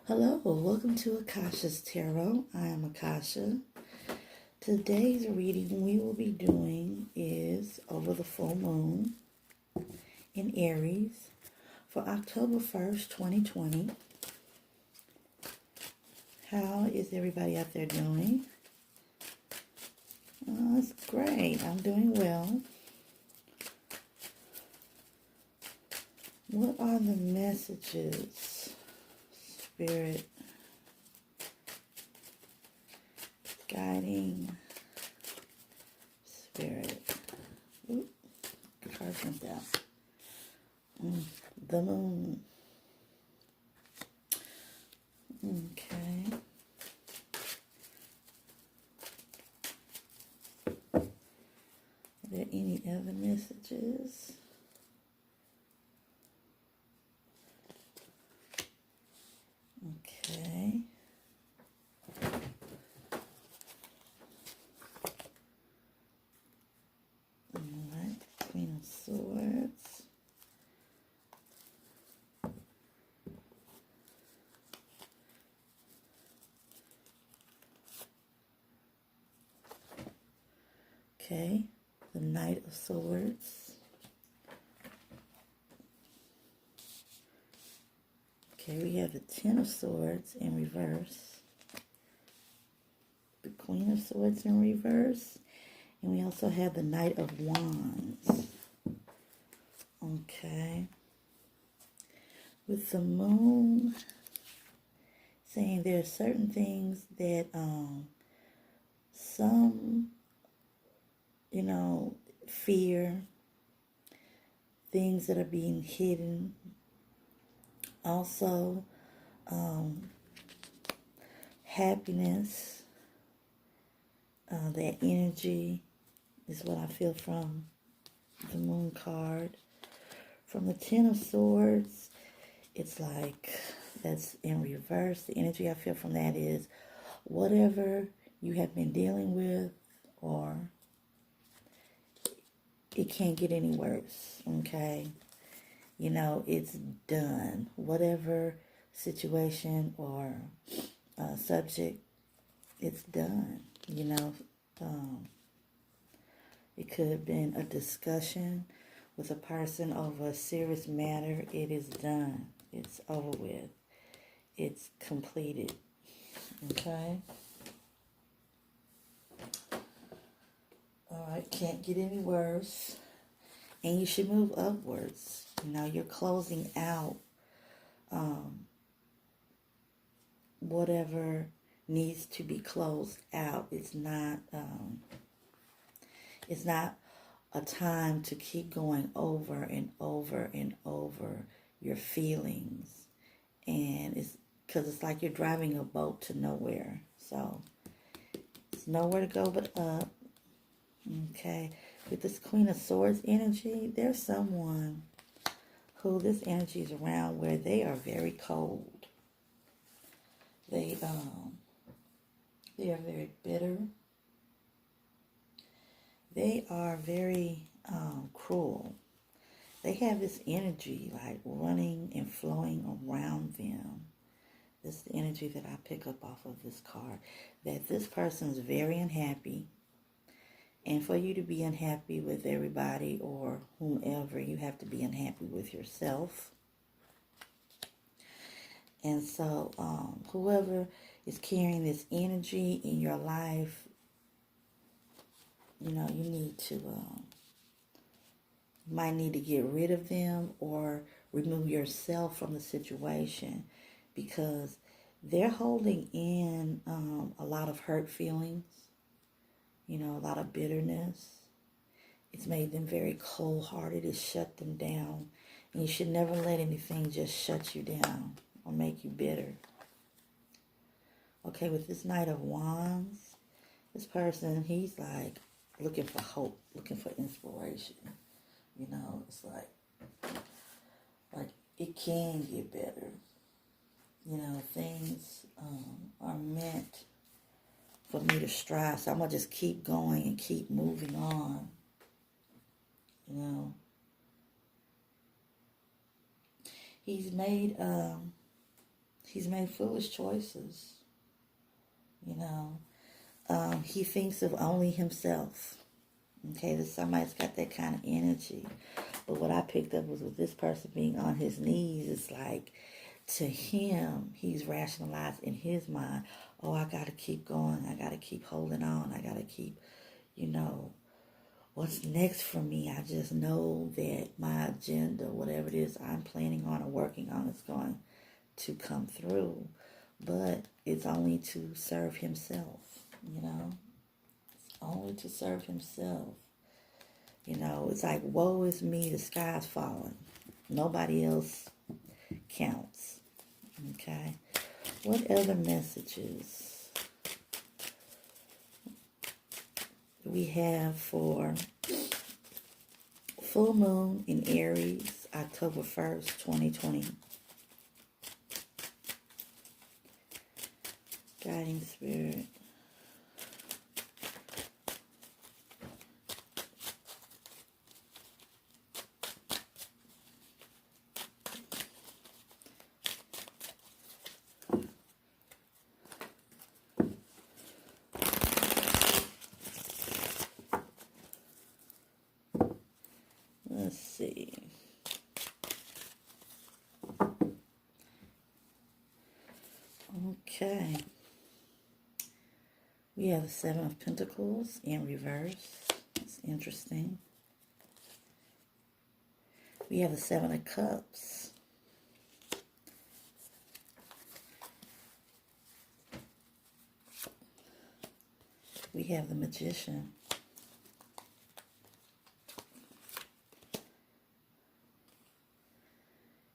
Hello, welcome to Akasha's Tarot. I am Akasha. Today's reading we will be doing is over the full moon in Aries for October 1st, 2020. How is everybody out there doing? It's great. I'm doing well. What are the messages, Spirit, guiding Spirit? Oop, card comes out. The moon. Okay. Are there any other messages? Okay. Alright, Queen of Swords. Okay, the Knight of Swords. Okay, we have the Ten of Swords in reverse. The Queen of Swords in reverse. And we also have the Knight of Wands. Okay. With the Moon saying there are certain things that some, fear, things that are being hidden. Also, happiness, that energy is what I feel from the Moon card. From the Ten of Swords, it's like that's in reverse. The energy I feel from that is whatever you have been dealing with, or it can't get any worse, okay? It's done. Whatever situation or subject, it's done. It could have been a discussion with a person over a serious matter. It is done. It's over with. It's completed. Okay? Alright, can't get any worse. And you should move upwards. You're closing out whatever needs to be closed out. It's not a time to keep going over and over and over your feelings. And it's because it's like you're driving a boat to nowhere. So it's nowhere to go but up. Okay. With this Queen of Swords energy, there's someone who this energy is around where they are very cold. They are very bitter. They are very cruel. They have this energy like running and flowing around them. This is the energy that I pick up off of this card. That this person is very unhappy. And for you to be unhappy with everybody or whomever, you have to be unhappy with yourself. And so whoever is carrying this energy in your life, you need to, you might need to get rid of them or remove yourself from the situation, because they're holding in a lot of hurt feelings, a lot of bitterness. It's made them very cold-hearted. It shut them down. And you should never let anything just shut you down or make you bitter. Okay, with this Knight of Wands, this person, he's like looking for hope, looking for inspiration. It's like it can get better. Things are meant for me to strive. So I'm going to just keep going and keep moving on. He's made he's made foolish choices. You know, he thinks of only himself. Okay, that somebody's got that kind of energy. But what I picked up was with this person being on his knees, it's like to him, he's rationalized in his mind, oh, I got to keep going. I got to keep holding on. I got to keep, what's next for me. I just know that my agenda, whatever it is I'm planning on or working on, is going to come through. But it's only to serve himself, It's only to serve himself. It's like, woe is me, the sky's falling. Nobody else counts. Okay? What other messages do we have for full moon in Aries, October 1st, 2020? Guiding spirit. Let's see. Okay. We have the Seven of Pentacles in reverse. It's interesting. We have the Seven of Cups. We have the Magician.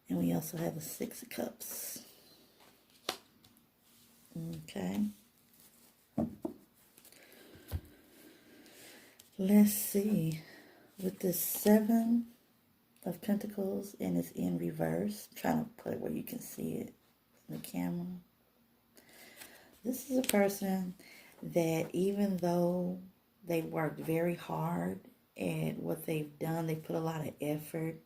And we also have the Six of Cups. Okay. Let's see. With the Seven of Pentacles and it's in reverse, I'm trying to put it where you can see it in the camera. This is a person that even though they worked very hard at what they've done, they put a lot of effort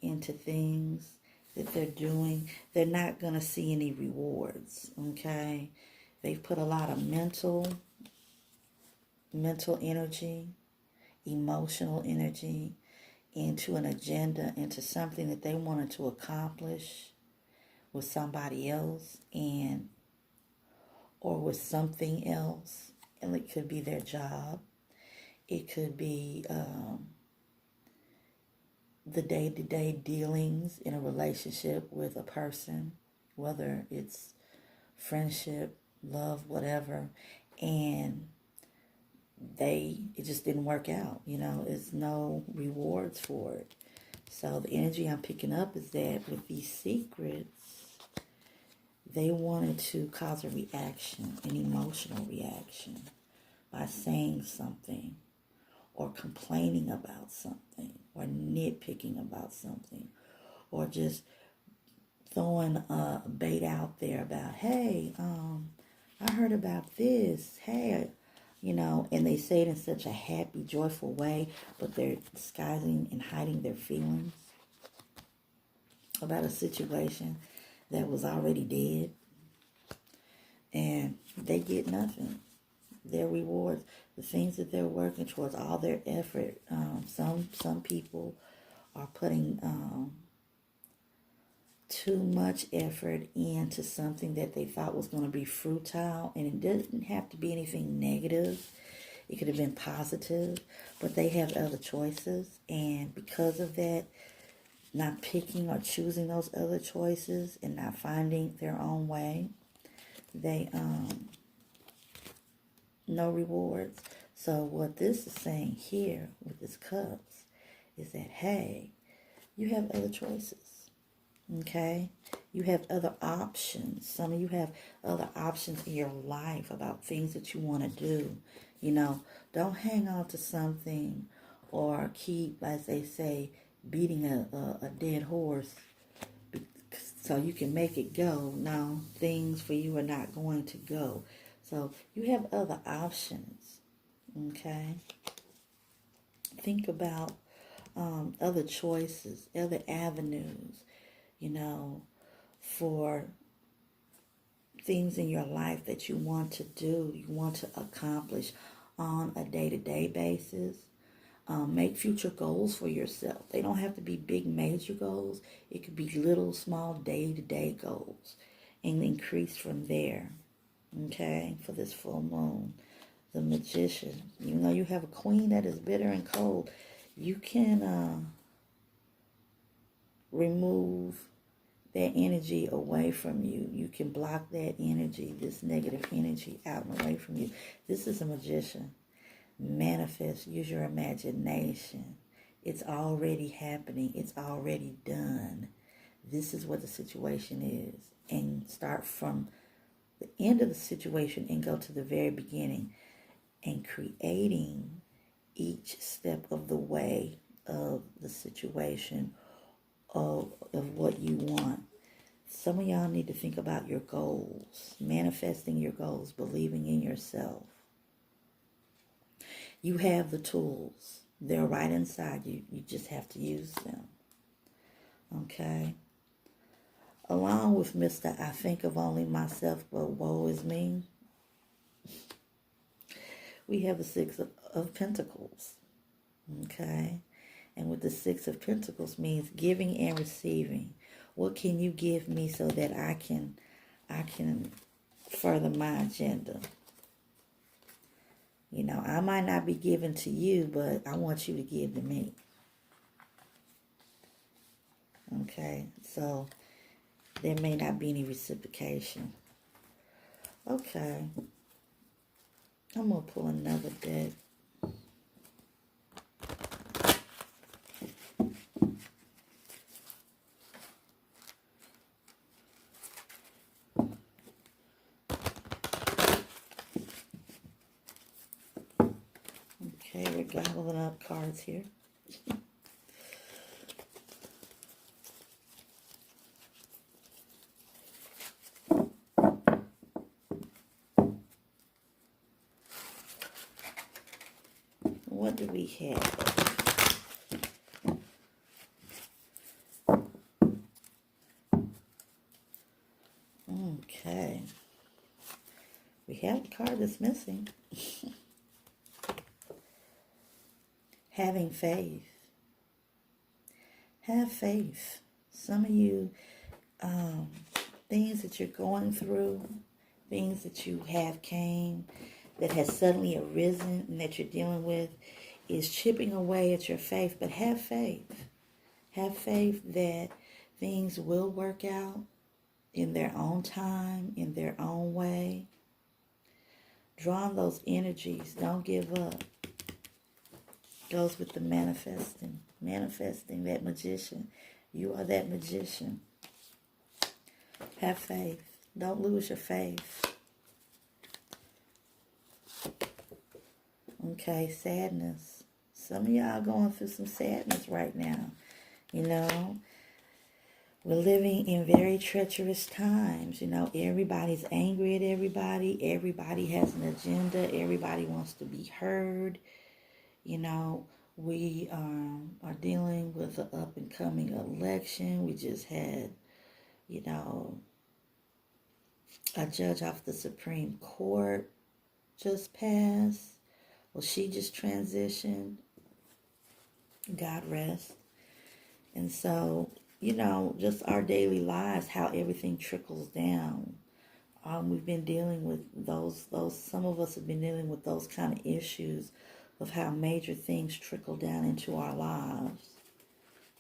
into things that they're doing, they're not going to see any rewards, okay? They've put a lot of mental energy, emotional energy into an agenda, into something that they wanted to accomplish with somebody else or with something else. And it could be their job. It could be the day-to-day dealings in a relationship with a person, whether it's friendship, love, whatever, and it just didn't work out. It's no rewards for it. So the energy I'm picking up is that with these secrets, they wanted to cause a reaction, an emotional reaction, by saying something or complaining about something or nitpicking about something or just throwing a bait out there about, hey, I heard about this, hey, and they say it in such a happy, joyful way, but they're disguising and hiding their feelings about a situation that was already dead, and they get nothing. Their rewards, the things that they're working towards, all their effort. Some people are putting too much effort into something that they thought was going to be futile, and it doesn't have to be anything negative. It could have been positive, but they have other choices, and because of that, not picking or choosing those other choices and not finding their own way, they no rewards. So what this is saying here with this cups is that, hey, you have other choices, okay? You have other options. Some of you have other options in your life about things that you want to do. Don't hang on to something or keep, as they say, beating a dead horse so you can make it go. No, things for you are not going to go. So you have other options, okay? Think about other choices, other avenues, for things in your life that you want to do, you want to accomplish on a day-to-day basis. Make future goals for yourself. They don't have to be big major goals. It could be little small day-to-day goals and increase from there. Okay, for this full moon. The Magician. Even though you have a queen that is bitter and cold, you can remove that energy away from you. You can block that energy, this negative energy out and away from you. This is a Magician. Manifest, use your imagination. It's already happening. It's already done. This is what the situation is. And start from the end of the situation and go to the very beginning and creating each step of the way of the situation of what you want. Some of y'all need to think about your goals, manifesting your goals, believing in yourself. You have the tools. They're right inside you. You just have to use them. Okay? Along with Mr. I think of only myself, but woe is me, we have the Six of Pentacles. Okay? And with the Six of Pentacles means giving and receiving. What can you give me so that I can further my agenda? You know, I might not be giving to you, but I want you to give to me. Okay, so there may not be any reciprocation. Okay, I'm going to pull another deck. Okay, we're gobbling up cards here. What do we have? Okay. We have a card that's missing. Having faith. Have faith. Some of you, things that you're going through, things that you have came, that has suddenly arisen and that you're dealing with, is chipping away at your faith. But have faith. Have faith that things will work out in their own time, in their own way. Draw on those energies. Don't give up. Goes with the manifesting. Manifesting, that magician. You are that magician. Have faith. Don't lose your faith. Okay, sadness. Some of y'all going through some sadness right now. You know, we're living in very treacherous times. You know, everybody's angry at everybody. Everybody has an agenda. Everybody wants to be heard. You know, we are dealing with an up-and-coming election. We just had, you know, a judge off the Supreme Court just passed. Well, she just transitioned. God rest. And so, you know, just our daily lives, how everything trickles down. We've been dealing with those, some of us have been dealing with those kind of issues of how major things trickle down into our lives.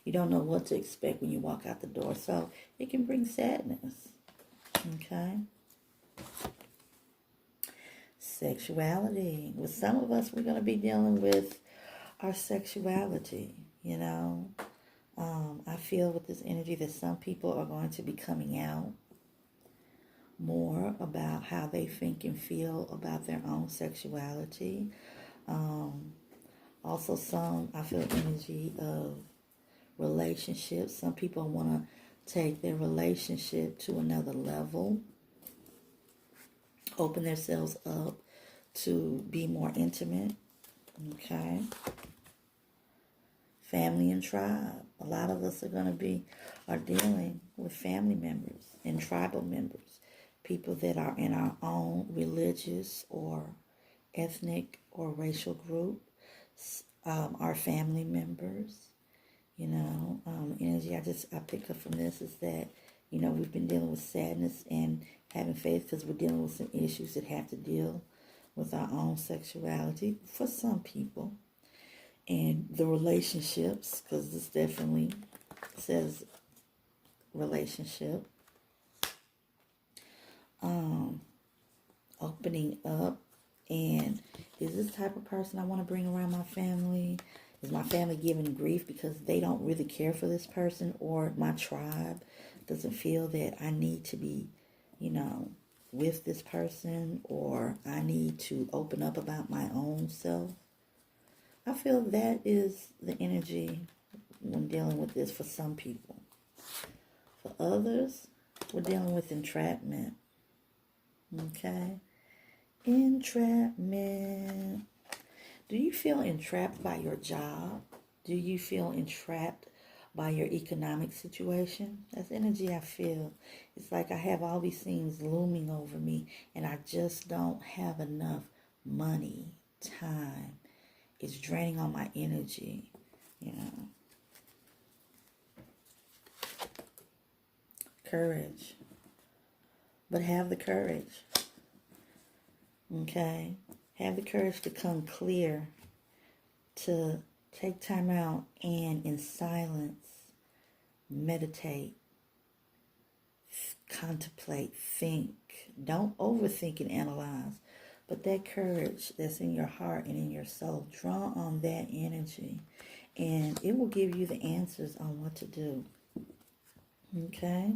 You don't know what to expect when you walk out the door. So it can bring sadness. Okay? Sexuality. With some of us, we're going to be dealing with our sexuality, you know. I feel with this energy that some people are going to be coming out more about how they think and feel about their own sexuality. Also I feel energy of relationships. Some people want to take their relationship to another level, open themselves up to be more intimate. Okay. Family and tribe. A lot of us are dealing with family members and tribal members people that are in our own religious or ethnic or racial group, our family members. Energy I pick up from this is that, we've been dealing with sadness and having faith because we're dealing with some issues that have to deal with our own sexuality for some people. And the relationships, because this definitely says relationship. Opening up. And is this type of person I want to bring around my family? Is my family giving grief because they don't really care for this person, or my tribe doesn't feel that I need to be, with this person, or I need to open up about my own self? I feel that is the energy when dealing with this for some people. For others, we're dealing with entrapment. Okay? Entrapment. Do you feel entrapped by your job? Do you feel entrapped by your economic situation? That's energy I feel. It's like I have all these things looming over me and I just don't have enough money, time. It's draining on my energy, Courage. But have the courage. Okay? Have the courage to come clear, to take time out and in silence, meditate, contemplate, think. Don't overthink and analyze. But that courage that's in your heart and in your soul, draw on that energy. And it will give you the answers on what to do. Okay?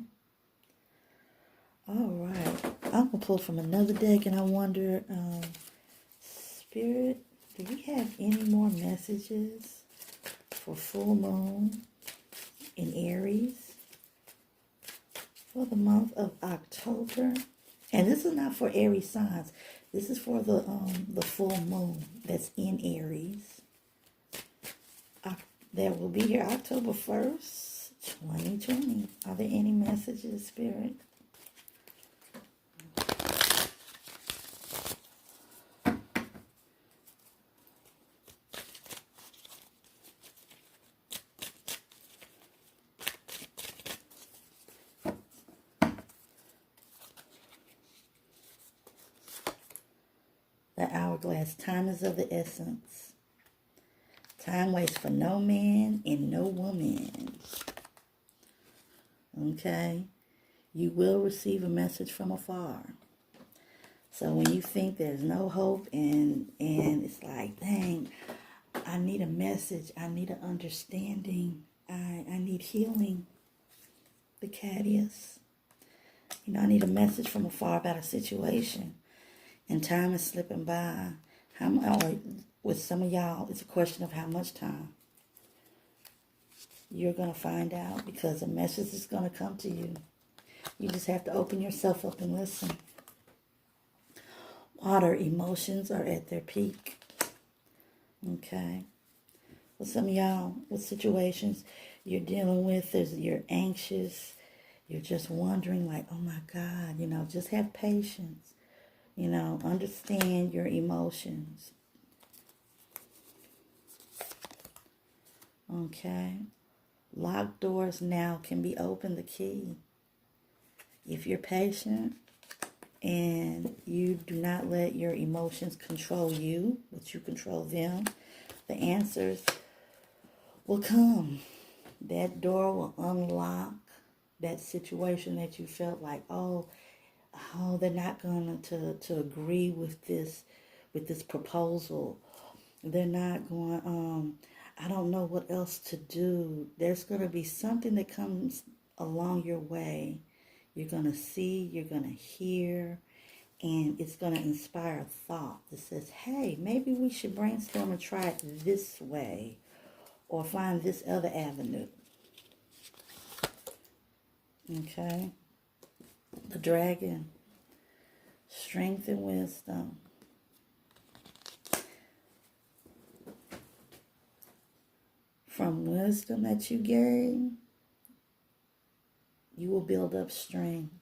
All right. I'm going to pull from another deck, and I wonder, Spirit, do we have any more messages for full moon in Aries for the month of October? And this is not for Aries signs. This is for the full moon that's in Aries. That will be here October 1st, 2020. Are there any messages, Spirit? The hourglass. Time is of the essence. Time waits for no man and no woman. Okay? You will receive a message from afar. So when you think there's no hope and it's like, dang, I need a message. I need an understanding. I need healing. The Cadius. I need a message from afar about a situation. And time is slipping by. With some of y'all, it's a question of how much time. You're going to find out because a message is going to come to you. You just have to open yourself up and listen. Water, emotions are at their peak. Okay. With some of y'all, with situations you're dealing with, you're anxious. You're just wondering like, oh my God, just have patience. Understand your emotions. Okay. Locked doors now can be opened, the key. If you're patient and you do not let your emotions control you, but you control them, the answers will come. That door will unlock that situation that you felt like, oh, they're not going to agree with this proposal. They're not going, I don't know what else to do. There's going to be something that comes along your way. You're going to see, you're going to hear, and it's going to inspire a thought that says, hey, maybe we should brainstorm and try it this way or find this other avenue. Okay? The dragon, strength and wisdom. From wisdom that you gain, you will build up strength.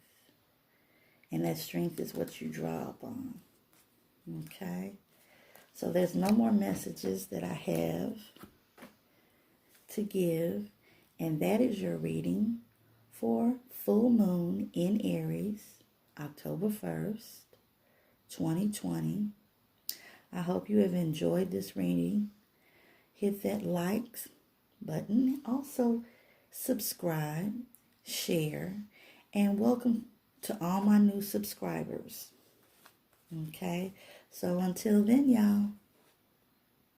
And that strength is what you draw upon. Okay? So there's no more messages that I have to give. And that is your reading for full moon in Aries, October 1st, 2020. I hope you have enjoyed this reading. Hit that likes button. Also, subscribe, share, and welcome to all my new subscribers. Okay? So until then, y'all.